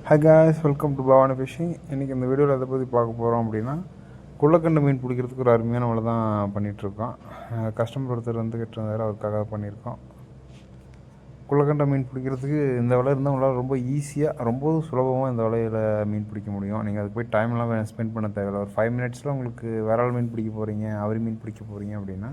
Hi guys, welcome to Bhavani fishing. இன்றைக்கி இந்த வீடியோவில் எதை பற்றி பார்க்க போகிறோம் அப்படின்னா, குள்ளக்கண்டு மீன் பிடிக்கிறதுக்கு ஒரு அருமையான வலை தான் பண்ணிகிட்ருக்கோம். கஸ்டமர் ஒருத்தர் வந்து கேட்டிருந்தார், அவருக்காக பண்ணியிருக்கோம். குள்ளக்கண்டை மீன் பிடிக்கிறதுக்கு இந்த வலை இருந்தால் உங்களால் ரொம்ப ஈஸியாக, ரொம்ப சுலபமாக இந்த வலையில் மீன் பிடிக்க முடியும். நீங்கள் அதுக்கு போய் டைம்லாம் ஸ்பெண்ட் பண்ண தேவையில்லை. ஒரு 5 மினிட்ஸில் உங்களுக்கு விரால் மீன் பிடிக்க போகிறீங்க, அவரி மீன் பிடிக்க போகிறீங்க அப்படின்னா,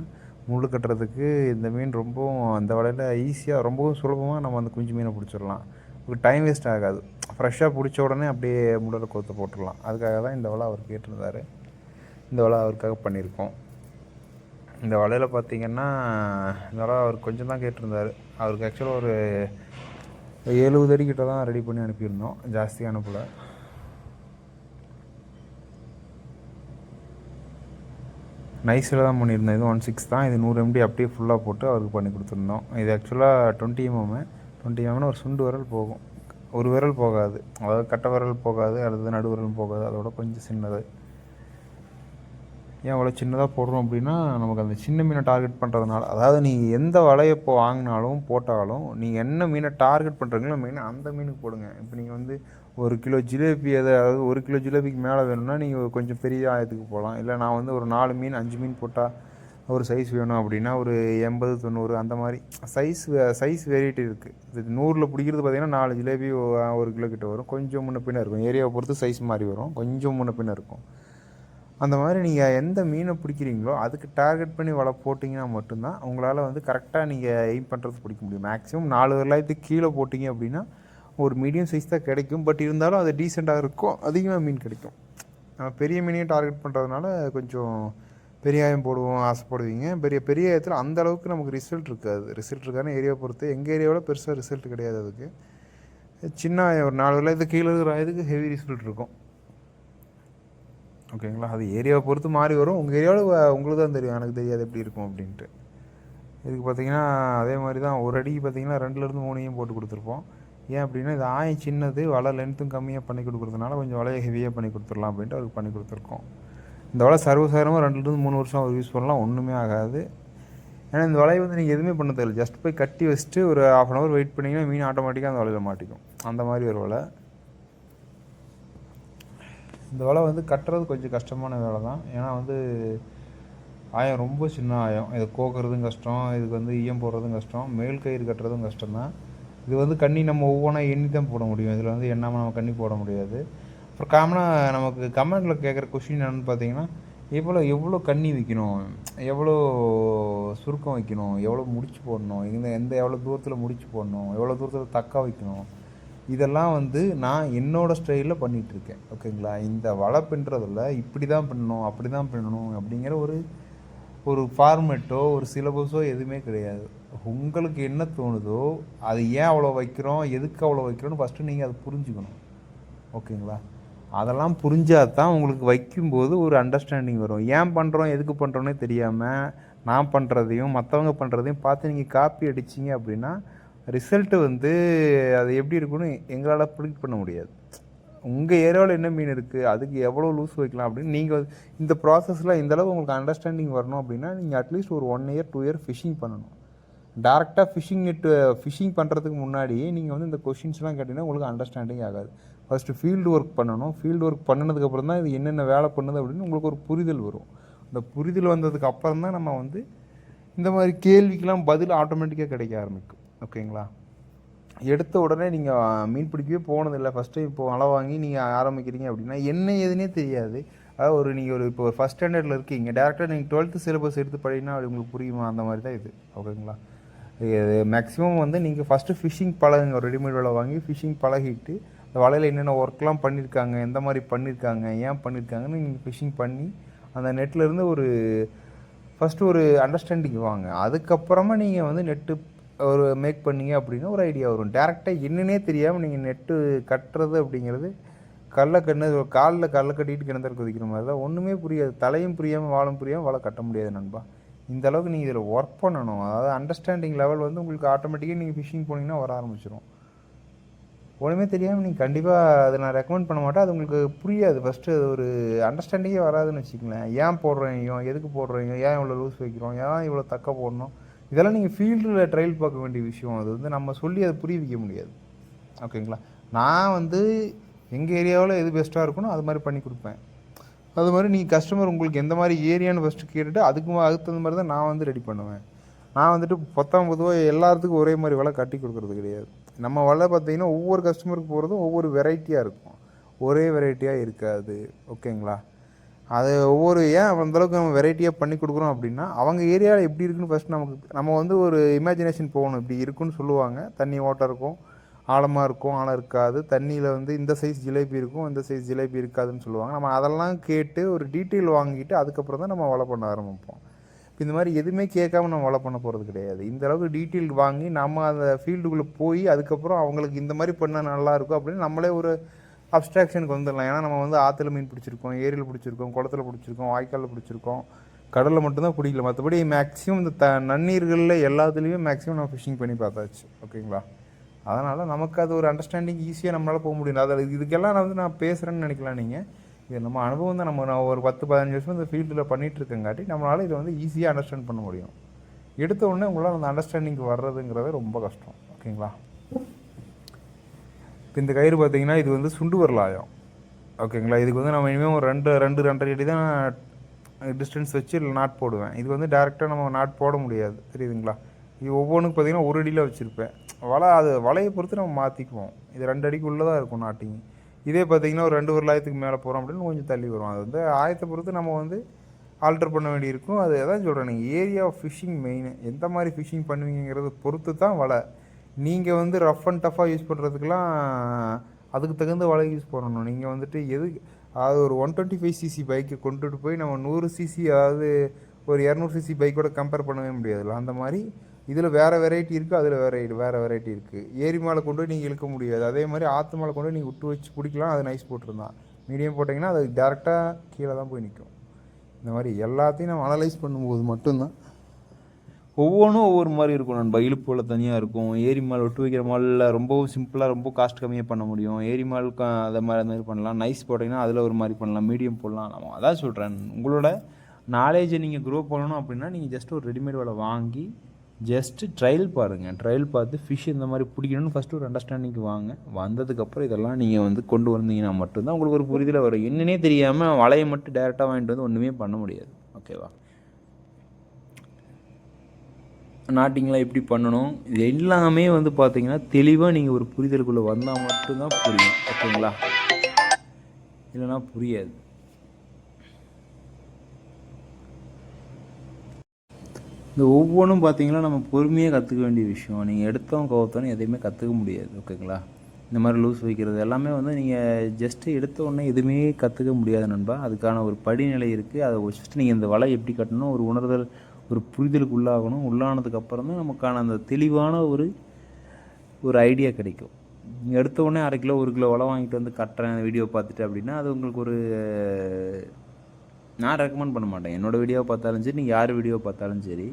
முள் கட்டுறதுக்கு இந்த மீன் ரொம்பவும் அந்த வலையில் ஈஸியாக, ரொம்பவும் சுலபமாக நம்ம அந்த குஞ்சு மீனை பிடிச்சிடலாம். ஒரு டைம் வேஸ்ட் ஆகாது. ஃப்ரெஷ்ஷாக பிடிச்ச உடனே அப்படியே முள்ளில் கோர்த்து போட்டுடலாம். அதுக்காக தான் இந்த வலை அவர் கேட்டிருந்தார். இந்த வலை அவருக்காக பண்ணியிருக்கோம். இந்த வலையில் பார்த்திங்கன்னா, இந்த வலை அவர் கொஞ்சம் தான் கேட்டிருந்தார். அவருக்கு ஆக்சுவலாக ஒரு 70 அடி கிட்ட தான் ரெடி பண்ணி அனுப்பியிருந்தோம், ஜாஸ்தியாக அனுப்பலை. நைஸில் தான் பண்ணியிருந்தோம். இது 16 தான். இது 100 MD அப்படியே ஃபுல்லாக போட்டு அவருக்கு பண்ணி கொடுத்துருந்தோம். இது ஆக்சுவலாக 20 mm ஒரு சுண்டு விரல் போகும், ஒரு விரல் போகாது. அதாவது கட்டை விரல் போகாது, அல்லது நடு விரலும் போகாது. அதோட கொஞ்சம் சின்னது. ஏன் அவ்வளோ சின்னதாக போடுறோம் அப்படின்னா, நமக்கு அந்த சின்ன மீனை டார்கெட் பண்ணுறதுனால. அதாவது நீங்கள் எந்த வலையை இப்போ வாங்கினாலும் போட்டாலும், நீங்கள் என்ன மீனை டார்கெட் பண்ணுறீங்களோ மீனை அந்த மீனுக்கு போடுங்க. இப்போ நீங்கள் வந்து 1 கிலோ ஜிலேபி, அதாவது 1 கிலோ ஜிலேபிக்கு மேலே வேணும்னா நீங்கள் கொஞ்சம் பெரிய ஆயத்துக்கு போகலாம். இல்லை நான் வந்து ஒரு 4 மீன் 5 மீன் போட்டால் ஒரு சைஸ் வேணும் அப்படின்னா ஒரு 80 90 அந்த மாதிரி சைஸ் வெரைட்டி இருக்குது. இது 100ல் பிடிக்கிறது பார்த்திங்கன்னா 4 ஜிலேபி 1 கிலோ கிட்ட வரும். கொஞ்சம் முன்ன பின்ன இருக்கும், ஏரியாவை பொறுத்து சைஸ் மாதிரி வரும், கொஞ்சம் முன்ன பின்ன இருக்கும். அந்த மாதிரி நீங்கள் எந்த மீனை பிடிக்கிறீங்களோ அதுக்கு டார்கெட் பண்ணி வலை போட்டிங்கன்னா மட்டும்தான் உங்களால் வந்து கரெக்டாக நீங்கள் எய்ம் பண்ணுறது பிடிக்க முடியும். மேக்ஸிமம் 4 வெள்ளாயத்துக்கு கீழே போட்டிங்க அப்படின்னா ஒரு மீடியம் சைஸ் தான் கிடைக்கும். பட் இருந்தாலும் அது டீசெண்டாக இருக்கும், அதிகமாக மீன் கிடைக்கும். நம்ம பெரிய மீனையும் டார்கெட் பண்ணுறதுனால கொஞ்சம் பெரிய ஆயம் போடுவோம் ஆசைப்படுவீங்க. பெரிய ஆயத்தில் அந்த அளவுக்கு நமக்கு ரிசல்ட் இருக்காதுன்னு ஏரியாவை பொறுத்து. எங்கள் ஏரியாவில் பெருசாக ரிசல்ட் கிடையாது. அதுக்கு சின்ன ஆயம் ஒரு 4 வெள்ளாயத்துக்கு கீழே இருக்கிற ஆயத்துக்கு ஹெவி ரிசல்ட் இருக்கும். ஓகேங்களா? அது ஏரியாவை பொறுத்து மாறி வரும். உங்கள் ஏரியாவில் உங்களுக்கு தான் தெரியும், எனக்கு தெரியாது எப்படி இருக்கும் அப்படின்ட்டு. இதுக்கு பார்த்திங்கன்னா அதே மாதிரி தான். ஒரு அடிக்கு பார்த்திங்கன்னா 2லேருந்து 3 போட்டு கொடுத்துருப்போம். ஏன் அப்படின்னா இது ஆயம் சின்னது, வலை லென்த்தும் கம்மியாக பண்ணி கொடுக்குறதுனால கொஞ்சம் வலையை ஹெவியாக பண்ணி கொடுத்துடலாம் அப்படின்ட்டு அவருக்கு பண்ணி கொடுத்துருக்கோம். இந்த வலை சர்வசாதாரணமாக 2லேருந்து 3 வருஷம் அவர் யூஸ் பண்ணலாம், ஒன்றுமே ஆகாது. ஏன்னா இந்த வலையை வந்து நீங்கள் எதுவுமே பண்ண தேவையில்லை. ஜஸ்ட் போய் கட்டி வச்சுட்டு ஒரு 1/2 hour வெயிட் பண்ணிங்கன்னா மீன் ஆட்டோமேட்டிக்காக அந்த வலையில் மாட்டிக்கும். அந்த மாதிரி ஒரு வலை. இந்த வலை வந்து கட்டுறது கொஞ்சம் கஷ்டமான வேலை தான். ஏன்னா வந்து ஆயம் ரொம்ப சின்ன ஆயம், இதை கோக்கிறதும் கஷ்டம், இதுக்கு வந்து ஈயம் போடுறதும் கஷ்டம், மேல் கயிறு கட்டுறதும் கஷ்டம்தான். இது வந்து கண்ணி நம்ம ஒவ்வொன்றா எண்ணி தான் போட முடியும். இதில் வந்து எண்ணாமல் நம்ம கண்ணி போட முடியாது. அப்புறம் காமனாக நமக்கு கமெண்டில் கேட்குற கொஷின் என்னென்னு பார்த்தீங்கன்னா, எவ்வளோ கண்ணி வைக்கணும், எவ்வளோ சுருக்கம் வைக்கணும், எவ்வளோ முடிச்சு போடணும், எவ்வளோ தூரத்தில் முடிச்சு போடணும், எவ்வளோ தூரத்தில் தக்க வைக்கணும், இதெல்லாம் வந்து நான் என்னோடய ஸ்டைலில் பண்ணிகிட்ருக்கேன். ஓகேங்களா? இந்த வலை பின்னுறதில் இப்படி தான் பண்ணணும், அப்படி தான் பண்ணணும் அப்படிங்கிற ஒரு ஃபார்மேட்டோ ஒரு சிலபஸோ எதுவுமே கிடையாது. உங்களுக்கு என்ன தோணுதோ அது ஏன் அவ்வளோ வைக்கிறோம், எதுக்கு அவ்வளோ வைக்கிறோன்னு ஃபஸ்ட்டு நீங்கள் அதை புரிஞ்சுக்கணும். ஓகேங்களா? அதெல்லாம் புரிஞ்சால் தான் உங்களுக்கு வைக்கும்போது ஒரு அண்டர்ஸ்டாண்டிங் வரும். ஏன் பண்ணுறோம், எதுக்கு பண்ணுறோன்னே தெரியாமல் நான் பண்ணுறதையும் மற்றவங்க பண்ணுறதையும் பார்த்து நீங்கள் காப்பி அடிச்சிங்க அப்படின்னா ரிசல்ட்டு வந்து அது எப்படி இருக்குன்னு எங்களால் ப்ரிடிக்ட் பண்ண முடியாது. உங்கள் ஏரியாவில் என்ன மீன் இருக்குது, அதுக்கு எவ்வளோ லூஸ் வைக்கலாம் அப்படின்னு நீங்கள் இந்த ப்ராசஸில் இந்தளவு உங்களுக்கு அண்டர்ஸ்டாண்டிங் வரணும் அப்படின்னா நீங்கள் அட்லீஸ்ட் ஒரு 1 year 2 year ஃபிஷிங் பண்ணணும். டேரெக்டாக ஃபிஷிங் பண்ணுறதுக்கு முன்னாடியே நீங்கள் வந்து இந்த கொஷின்ஸ்லாம் கேட்டிங்கன்னா உங்களுக்கு அண்டர்ஸ்டாண்டிங் ஆகாது. ஃபஸ்ட்டு ஃபீல்டு ஒர்க் பண்ணணும். ஃபீல்டு ஒர்க் பண்ணினதுக்கப்புறம் தான் இது என்னென்ன வேலை பண்ணுது அப்படின்னு உங்களுக்கு ஒரு புரிதல் வரும். அந்த புரிதல் வந்ததுக்கு அப்புறம் தான் நம்ம வந்து இந்த மாதிரி கேள்விக்கெலாம் பதில் ஆட்டோமேட்டிக்காக கிடைக்க ஆரம்பிக்கும். ஓகேங்களா? எடுத்த உடனே நீங்கள் மீன் பிடிக்கவே போனதில்லை, ஃபஸ்ட்டு இப்போது வலை வாங்கி நீங்கள் ஆரம்பிக்கிறீங்க அப்படின்னா என்ன ஏதுன்னே தெரியாது. அதாவது நீங்கள் இப்போ ஒரு ஃபஸ்ட் ஸ்டாண்டர்டில் இருக்கீங்க, டேரெக்டாக நீங்கள் 12th சிலபஸ் எடுத்து படிங்கன்னா அது உங்களுக்கு புரியுமா? அந்த மாதிரி தான் இது. ஓகேங்களா? இது மேக்ஸிமம் வந்து நீங்கள் ஃபஸ்ட்டு ஃபிஷிங் பழகுங்க. ஒரு ரெடிமேட் வலை வாங்கி ஃபிஷிங் பழகிட்டு அந்த வலையில் என்னென்ன ஒர்க்லாம் பண்ணியிருக்காங்க, எந்த மாதிரி பண்ணியிருக்காங்க, ஏன் பண்ணியிருக்காங்கன்னு நீங்கள் ஃபிஷிங் பண்ணி அந்த நெட்லேருந்து ஃபஸ்ட்டு ஒரு அண்டர்ஸ்டாண்டிங் வாங்க. அதுக்கப்புறமா நீங்கள் வந்து நெட்டு ஒரு மேக் பண்ணிங்க அப்படின்னா ஒரு ஐடியா வரும். டேரெக்டாக என்னன்னே தெரியாமல் நீங்கள் நெட்டு கட்டுறது அப்படிங்கிறது காலில் கட்டிட்டு கிணத்துல குதிக்கிற மாதிரி தான். ஒன்றுமே புரியாது. தலையும் புரியாமல் வாழும் புரியாமல் வலை கட்ட முடியாது நண்பா. இந்த அளவுக்கு நீங்கள் இதில் ஒர்க் பண்ணணும். அதாவது அண்டர்ஸ்டாண்டிங் லெவல் வந்து உங்களுக்கு ஆட்டோமேட்டிக்காக நீங்கள் ஃபிஷிங் போனீங்கன்னா வர ஆரம்பிச்சிடும். ஒன்றுமே தெரியாமல் நீங்கள் கண்டிப்பாக அதை நான் ரெக்கமெண்ட் பண்ண மாட்டேன். அது உங்களுக்கு புரியாது. ஃபஸ்ட்டு அது ஒரு அண்டர்ஸ்டாண்டிங்கே வராதுன்னு வச்சுக்கங்களேன். ஏன் போடுறீங்க, எதுக்கு போடுறீங்க, ஏன் இவ்வளோ லூஸ் வைக்கிறோம், ஏன் இவ்வளோ தக்க போடணும், இதெல்லாம் நீங்கள் ஃபீல்டில் ட்ரையல் பார்க்க வேண்டிய விஷயம். அது வந்து நம்ம சொல்லி அதை புரிய வைக்க முடியாது. ஓகேங்களா? நான் வந்து எங்கள் ஏரியாவில் எது பெஸ்ட்டாக இருக்கணும் அது மாதிரி பண்ணி கொடுப்பேன். அது மாதிரி நீங்கள் கஸ்டமர் உங்களுக்கு எந்த மாதிரி ஏரியான்னு ஃபஸ்ட்டு கேட்டுட்டு அதுக்கு தகுந்த மாதிரி தான் நான் வந்து ரெடி பண்ணுவேன். நான் வந்துட்டு பொதுவாக எல்லாத்துக்கும் ஒரே மாதிரி விலை கட்டி கொடுக்குறது கிடையாது. நம்ம விலை பார்த்திங்கன்னா ஒவ்வொரு கஸ்டமருக்கு போகிறதும் ஒவ்வொரு வெரைட்டியாக இருக்கும், ஒரே வெரைட்டியாக இருக்காது. ஓகேங்களா? அது ஏன் அந்தளவுக்கு நம்ம வெரைட்டியாக பண்ணி கொடுக்குறோம் அப்படின்னா, அவங்க ஏரியாவில் எப்படி இருக்குன்னு ஃபஸ்ட் நம்ம வந்து ஒரு இமேஜினேஷன் போகணும். இப்படி இருக்குன்னு சொல்லுவாங்க. தண்ணி ஓட்டம் இருக்கும், ஆழமாக இருக்கும், ஆழம் இருக்காது. தண்ணியில் வந்து இந்த சைஸ் ஜிலேபி இருக்கும், இந்த சைஸ் ஜிலேபி இருக்காதுன்னு சொல்லுவாங்க. நம்ம அதெல்லாம் கேட்டு ஒரு டீட்டெயில் வாங்கிட்டு அதுக்கப்புறம் தான் நம்ம வலை பண்ண ஆரம்பிப்போம். இப்போ இந்த மாதிரி எதுவுமே கேட்காம நம்ம வலை பண்ண போகிறது கிடையாது. இந்த அளவுக்கு டீட்டெயில் வாங்கி நம்ம அந்த ஃபீல்டுக்குள்ளே போய் அதுக்கப்புறம் அவங்களுக்கு இந்த மாதிரி பண்ணால் நல்லாயிருக்கும் அப்படின்னு நம்மளே ஒரு அப்ஸ்ட்ராக்ஷனுக்கு வந்துடலாம். ஏன்னா நம்ம வந்து ஆற்றுல மீன் பிடிச்சிருக்கோம், ஏரியில் பிடிச்சிருக்கோம், குளத்தில் பிடிச்சிருக்கோம், வாய்க்காலில் பிடிச்சிருக்கோம், கடலில் மட்டும்தான் பிடிக்கல. மற்றபடி மேக்ஸிமம் இந்த நன்னீர்களில் எல்லாத்துலேயுமே மேக்ஸிமம் நம்ம ஃபிஷிங் பண்ணி பார்த்தாச்சு. ஓகேங்களா? அதனால் நமக்கு அது ஒரு அண்டர்ஸ்டாண்டிங் ஈஸியாக நம்மளால் போக முடியும். அதில் இதுக்கெல்லாம் நான் பேசுகிறேன்னு நினைக்கலாம் நீங்கள். இது நம்ம அனுபவம் தான். நான் ஒரு 10-15 வருஷம் இந்த ஃபீல்டில் பண்ணிகிட்ருக்கங்காட்டி நம்மளால் இதை வந்து ஈஸியாக அண்டர்ஸ்டாண்ட் பண்ண முடியும். எடுத்த உடனே உங்களால் அந்த அண்டர்ஸ்டாண்டிங் வர்றதுங்கிறது ரொம்ப கஷ்டம். ஓகேங்களா? இப்போ இந்த கயிறு பார்த்திங்கன்னா இது வந்து சுண்டு வரலாயம். ஓகேங்களா? இதுக்கு வந்து நம்ம இனிமேல் ஒரு 2-2.5 அடி தான் டிஸ்டன்ஸ் வச்சு நாட் போடுவேன். இது வந்து டேரெக்டாக நம்ம நாட் போட முடியாது, தெரியுதுங்களா? இது ஒவ்வொன்றுக்கு பார்த்திங்கன்னா 1 அடியில் வச்சுருப்பேன். வலையை பொறுத்து நம்ம மாற்றிக்குவோம். இது 2 அடிக்குள்ளே தான் இருக்கும் நாட்டிங். இதே பார்த்திங்கன்னா ஒரு 2 வரலாயத்துக்கு மேலே போகிறோம் அப்படின்னு கொஞ்சம் தள்ளி வரும். அது வந்து ஆயத்தை பொறுத்து நம்ம வந்து ஆல்டர் பண்ண வேண்டியிருக்கும். அது எதாவது சொல்கிறேன், நீங்கள் ஏரியா ஆஃப் ஃபிஷிங் மெயின் எந்த மாதிரி ஃபிஷிங் பண்ணுவீங்கிறது பொறுத்து தான் வலை. நீங்கள் வந்து ரஃப் அண்ட் டஃப்பாக யூஸ் பண்ணுறதுக்கெலாம் அதுக்கு தகுந்த வலை யூஸ் பண்ணணும். நீங்கள் வந்துட்டு அதாவது ஒரு 125cc பைக்கை கொண்டுட்டு போய் நம்ம 100cc அதாவது ஒரு 200cc பைக்கோட கம்பேர் பண்ணவே முடியாதுல்ல. அந்த மாதிரி இதில் வேறு வெரைட்டி இருக்குது, அதில் வேறு வெரைட்டி இருக்குது. ஏரி மேலே கொண்டு போய் நீங்கள் இழுக்க முடியாது. அதே மாதிரி ஆற்று மேலே கொண்டு போய் நீங்கள் விட்டு வச்சு பிடிக்கலாம். அது நைஸ் போட்டிருந்தான். மீடியம் போட்டிங்கன்னா அது டேரெக்டாக கீழே தான் போய் நிற்கும். இந்த மாதிரி எல்லாத்தையும் நம்ம அனலைஸ் பண்ணும்போது மட்டும்தான் ஒவ்வொன்றும் ஒவ்வொரு மாதிரி இருக்கும். நண்பா இழுப்பு வலை தனியாக இருக்கும், ஏரி மேலே விட்டு வைக்கிற மாலில் ரொம்பவும் சிம்பிளாக ரொம்ப காஸ்ட் கம்மியாக பண்ண முடியும். ஏரி மாலுக்கு அதை மாதிரி பண்ணலாம். நைஸ் போட்டிங்கன்னா அதில் ஒரு மாதிரி பண்ணலாம், மீடியம் போடலாம். நம்ம அதான் சொல்கிறேன், உங்களோட நாலேஜை நீங்கள் க்ரோ பண்ணணும் அப்படின்னா நீங்கள் ஜஸ்ட் ஒரு ரெடிமேட் வலை வாங்கி ஜஸ்ட்டு ட்ரையல் பாருங்கள். ட்ரையல் பார்த்து ஃபிஷ் இந்த மாதிரி பிடிக்கணும்னு ஃபஸ்ட்டு ஒரு அண்டர்ஸ்டாண்டிங்க்கு வாங்க. வந்ததுக்கப்புறம் இதெல்லாம் நீங்கள் வந்து கொண்டு வந்தீங்கன்னா மட்டும்தான் உங்களுக்கு ஒரு புரிதல் வரும். என்னன்னே தெரியாமல் வலையை மட்டும் டேரெக்டாக வாங்கிட்டு வந்து ஒன்றுமே பண்ண முடியாது. ஓகேவா? நாட்டிங்கெலாம் எப்படி பண்ணணும் இது எல்லாமே வந்து பார்த்தீங்கன்னா தெளிவாக நீங்கள் ஒரு புரிதலுக்குள்ளே வந்தால் மட்டும்தான் புரியும். ஓகேங்களா? இல்லைன்னா புரியாது. இந்த ஒவ்வொன்றும் பார்த்தீங்கன்னா நம்ம பொறுமையாக கற்றுக்க வேண்டிய விஷயம். நீங்கள் எடுத்தோம் கவுத்தோன்னு எதையுமே கற்றுக்க முடியாது. ஓகேங்களா? இந்த மாதிரி லூஸ் வைக்கிறது எல்லாமே வந்து நீங்கள் ஜஸ்ட்டு எடுத்த உடனே எதுவுமே கற்றுக்க முடியாது நண்பா. அதுக்கான ஒரு படிநிலை இருக்குது. அதை ஃபஸ்ட்டு நீங்கள் இந்த வலை எப்படி கட்டணும், ஒரு உணர்தல், ஒரு புரிதலுக்கு உள்ளாகணும். உள்ளானதுக்கப்புறம் தான் நமக்கான அந்த தெளிவான ஒரு ஐடியா கிடைக்கும். நீங்கள் எடுத்த உடனே 1/2 கிலோ 1 கிலோ வலை வாங்கிட்டு வந்து கட்டுறேன் வீடியோ பார்த்துட்டு அப்படின்னா அது உங்களுக்கு நான் ரெக்கமெண்ட் பண்ண மாட்டேன். என்னோடய வீடியோவை பார்த்தாலும் சரி, நீங்கள் யார் வீடியோ பார்த்தாலும் சரி,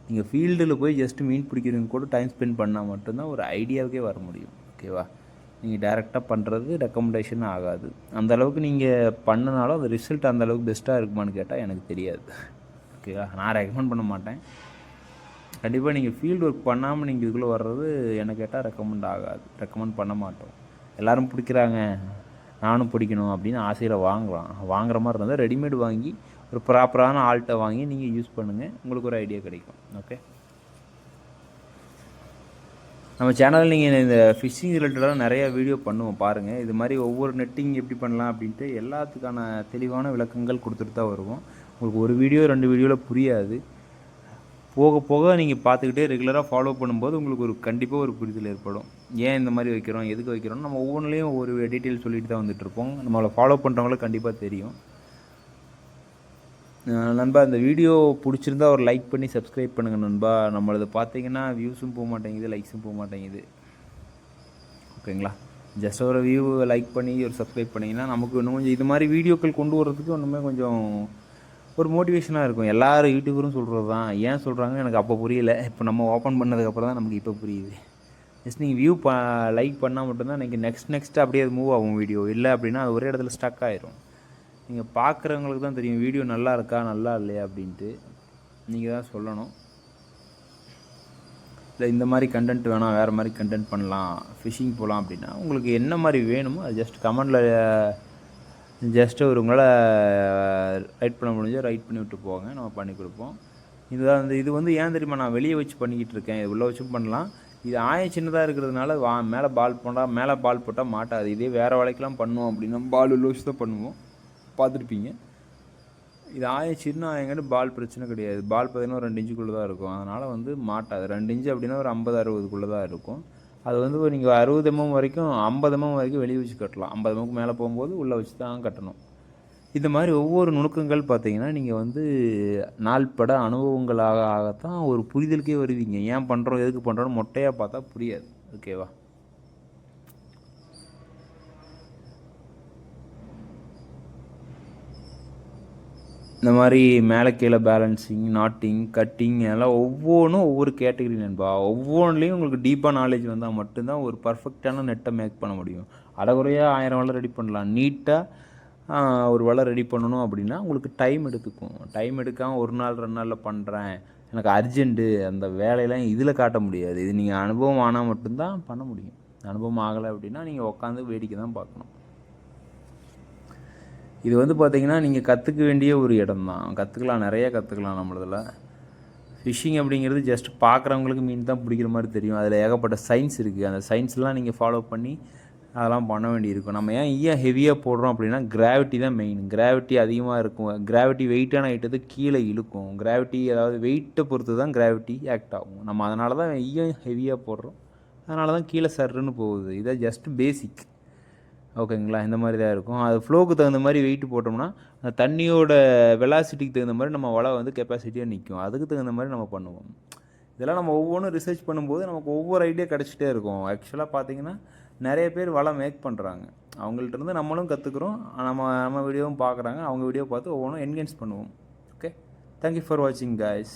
நீங்கள் ஃபீல்டில் போய் ஜஸ்ட்டு மீன் பிடிக்கிறவங்க கூட டைம் ஸ்பெண்ட் பண்ணால் மட்டும்தான் ஒரு ஐடியாவுக்கே வர முடியும். ஓகேவா? நீங்கள் டேரெக்டாக பண்ணுறது ரெக்கமெண்டேஷன் ஆகாது. அந்தளவுக்கு நீங்கள் பண்ணினாலும் அந்த ரிசல்ட் அந்தளவுக்கு பெஸ்ட்டாக இருக்குமான்னு கேட்டால் எனக்கு தெரியாது. ஓகேவா? நான் ரெக்கமெண்ட் பண்ண மாட்டேன். கண்டிப்பாக நீங்கள் ஃபீல்டு ஒர்க் பண்ணாமல் நீங்கள் இதுக்குள்ளே வர்றது எனக்கு கேட்டால் ரெக்கமெண்ட் பண்ண மாட்டோம். எல்லோரும் பிடிக்கிறாங்க, நானும் பிடிக்கணும் அப்படின்னு ஆசையில் வாங்குகிற மாதிரி இருந்தால் ரெடிமேட் வாங்கி ஒரு ப்ராப்பரான ஆல்ட்டை வாங்கி நீங்கள் யூஸ் பண்ணுங்கள். உங்களுக்கு ஒரு ஐடியா கிடைக்கும். ஓகே, நம்ம சேனலில் நீங்கள் இந்த ஃபிஷ்ஷிங் ரிலேட்டடாக நிறையா வீடியோ பண்ணுவோம் பாருங்கள். இது மாதிரி ஒவ்வொரு நெட்டிங் எப்படி பண்ணலாம் அப்படின்ட்டு எல்லாத்துக்கான தெளிவான விளக்கங்கள் கொடுத்துட்டு தான் வருவோம். உங்களுக்கு ஒரு வீடியோ 2 வீடியோவில் புரியாது. போக போக நீங்கள் பார்த்துக்கிட்டே ரெகுலராக ஃபாலோ பண்ணும்போது உங்களுக்கு கண்டிப்பாக ஒரு புரிதல் ஏற்படும். ஏன் இந்த மாதிரி வைக்கிறோம், எதுக்கு வைக்கிறோம், நம்ம ஒவ்வொன்றுலேயும் ஒவ்வொரு டீட்டெயில் சொல்லிட்டு தான் வந்துட்டுருப்போம். நம்மளை ஃபாலோ பண்ணுறவங்களுக்கு கண்டிப்பாக தெரியும். நண்பா, இந்த வீடியோ பிடிச்சிருந்தா ஒரு லைக் பண்ணி சப்ஸ்கிரைப் பண்ணுங்கள் நண்பா. நம்மளது பார்த்தீங்கன்னா வியூஸும் போக மாட்டேங்குது, லைக்ஸும் போக மாட்டேங்குது. ஓகேங்களா? ஜஸ்ட் ஒரு வியூ லைக் பண்ணி ஒரு சப்ஸ்கிரைப் பண்ணிங்கன்னா நமக்கு இன்னும் கொஞ்சம் இது மாதிரி வீடியோக்கள் கொண்டு வரதுக்கு இன்னுமே கொஞ்சம் ஒரு மோட்டிவேஷனாக இருக்கும். எல்லாரும் யூடியூபரும் சொல்கிறது தான். ஏன் சொல்கிறாங்கன்னு எனக்கு அப்போ புரியலை. இப்போ நம்ம ஓப்பன் பண்ணதுக்கப்புறம் தான் நமக்கு இப்போ புரியுது. ஜஸ்ட் நீங்கள் வியூ லைக் பண்ணால் மட்டும்தான் நீங்கள் நெக்ஸ்ட் அப்படியே அது மூவ் ஆகும் வீடியோ. இல்லை அப்படின்னா அது ஒரே இடத்துல ஸ்டக் ஆயிரும். நீங்கள் பார்க்குறவங்களுக்கு தான் தெரியும் வீடியோ நல்லா இருக்கா நல்லா இல்லையா அப்படின்ட்டு. நீங்கள் தான் சொல்லணும். இல்லை இந்த மாதிரி கண்டென்ட் வேணாம், வேறு மாதிரி கண்டென்ட் பண்ணலாம், ஃபிஷிங் போகலாம் அப்படின்னா உங்களுக்கு என்ன மாதிரி வேணுமோ அது ஜஸ்ட் கமெண்டில் ஜஸ்ட்டு ஒரு உங்களால் ரைட் பண்ண முடிஞ்சால் ரைட் பண்ணி விட்டு போங்க, நம்ம பண்ணி கொடுப்போம். இது வந்து ஏன் தெரியுமா நான் வெளியே வச்சு பண்ணிக்கிட்டு இருக்கேன், இது உள்ளே வச்சும் பண்ணலாம். இது ஆயம் சின்னதாக இருக்கிறதுனால மேலே பால் போட்டால் மாட்டாது. இதே வேறு வேலைக்கெலாம் பண்ணுவோம் அப்படின்னா பால் உள்ள வச்சு தான் பண்ணுவோம், பார்த்துருப்பீங்க. இது சின்ன ஆயங்காட்டி பால் பிரச்சனை கிடையாது. பால் பார்த்தீங்கன்னா ஒரு 2 இன்ச்சுக்குள்ளே தான் இருக்கும், அதனால் வந்து மாட்டாது. 2 இன்ச்சு அப்படின்னா ஒரு 50-60க்குள்ளே தான் இருக்கும். அது வந்து நீங்கள் 60 mm வரைக்கும் 50 mm வரைக்கும் வெளியே வச்சு கட்டலாம். 50 mm மேலே போகும்போது உள்ளே வச்சு தான் கட்டணும். இந்த மாதிரி ஒவ்வொரு நுணுக்கங்கள் பார்த்தீங்கன்னா நீங்கள் வந்து நாள்பட அனுபவங்களாக ஆகத்தான் ஒரு புரிதலுக்கே வருவீங்க. ஏன் பண்ணுறோம், எதுக்கு பண்ணுறோன்னு மொட்டையாக பார்த்தா புரியாது. ஓகேவா? இந்த மாதிரி மேலே கீழே பேலன்சிங், நாட்டிங், கட்டிங் எல்லாம் ஒவ்வொன்றும் ஒவ்வொரு கேட்டகரி நண்பா. ஒவ்வொன்றுலேயும் உங்களுக்கு டீப்பாக நாலேஜ் வந்தால் மட்டும்தான் ஒரு பர்ஃபெக்டான நெட்டை மேக் பண்ண முடியும். அரைகுறையாக 1000 வலை ரெடி பண்ணலாம். நீட்டாக ஒரு வலை ரெடி பண்ணணும் அப்படின்னா உங்களுக்கு டைம் எடுத்துக்கும். டைம் எடுக்காமல் 1 நாள் 2 நாளில் பண்ணுறேன், எனக்கு அர்ஜென்ட்டு, அந்த வேலையெல்லாம் இதில் காட்ட முடியாது. இது நீங்கள் அனுபவம் ஆனால் மட்டும்தான் பண்ண முடியும். அனுபவம் ஆகலை அப்படின்னா நீங்கள் உட்காந்து வேடிக்கை தான் பார்க்கணும். இது வந்து பார்த்திங்கன்னா நீங்கள் கற்றுக்க வேண்டிய ஒரு இடம் தான். கற்றுக்கலாம், நிறையா கற்றுக்கலாம் நம்மளதில். ஃபிஷ்ஷிங் அப்படிங்கிறது ஜஸ்ட் பார்க்குறவங்களுக்கு மீன் தான் பிடிக்கிற மாதிரி தெரியும். அதில் ஏகப்பட்ட சயின்ஸ் இருக்குது. அந்த சயின்ஸ்லாம் நீங்கள் ஃபாலோ பண்ணி அதெல்லாம் பண்ண வேண்டியிருக்கும். நம்ம ஏன் ஹெவியாக போடுறோம் அப்படின்னா கிராவிட்டி தான் மெயின். கிராவிட்டி அதிகமாக இருக்கும். கிராவிட்டி வெயிட்டான ஐட்டத்தை கீழே இழுக்கும். கிராவிட்டி அதாவது வெயிட்டை பொறுத்து தான் கிராவிட்டி ஆக்ட் ஆகும். நம்ம அதனால தான் ஹெவியாக போடுறோம், அதனால தான் கீழே சர்ன்னு போகுது. இதை ஜஸ்ட் பேசிக். ஓகேங்களா? இந்த மாதிரி தான் இருக்கும். அது ஃப்ளோவுக்கு தகுந்த மாதிரி வெயிட் போட்டோம்னா அந்த தண்ணியோட வெலாசிட்டிக்கு தகுந்த மாதிரி நம்ம வலை வந்து கெப்பாசிட்டியாக நிற்கும். அதுக்கு தகுந்த மாதிரி நம்ம பண்ணுவோம். இதெல்லாம் நம்ம ஒவ்வொன்றும் ரிசர்ச் பண்ணும்போது நமக்கு ஒவ்வொரு ஐடியா கிடச்சிட்டே இருக்கும். ஆக்சுவலாக பார்த்தீங்கன்னா நிறைய பேர் வலை மேக் பண்ணுறாங்க. அவங்கள்ட்ட நம்மளும் கற்றுக்குறோம். நம்ம வீடியோவும் பார்க்குறாங்க. அவங்க வீடியோ பார்த்து ஒவ்வொன்றும் என்ஹான்ஸ் பண்ணுவோம். ஓகே, தேங்க்யூ ஃபார் வாட்சிங் கைஸ்.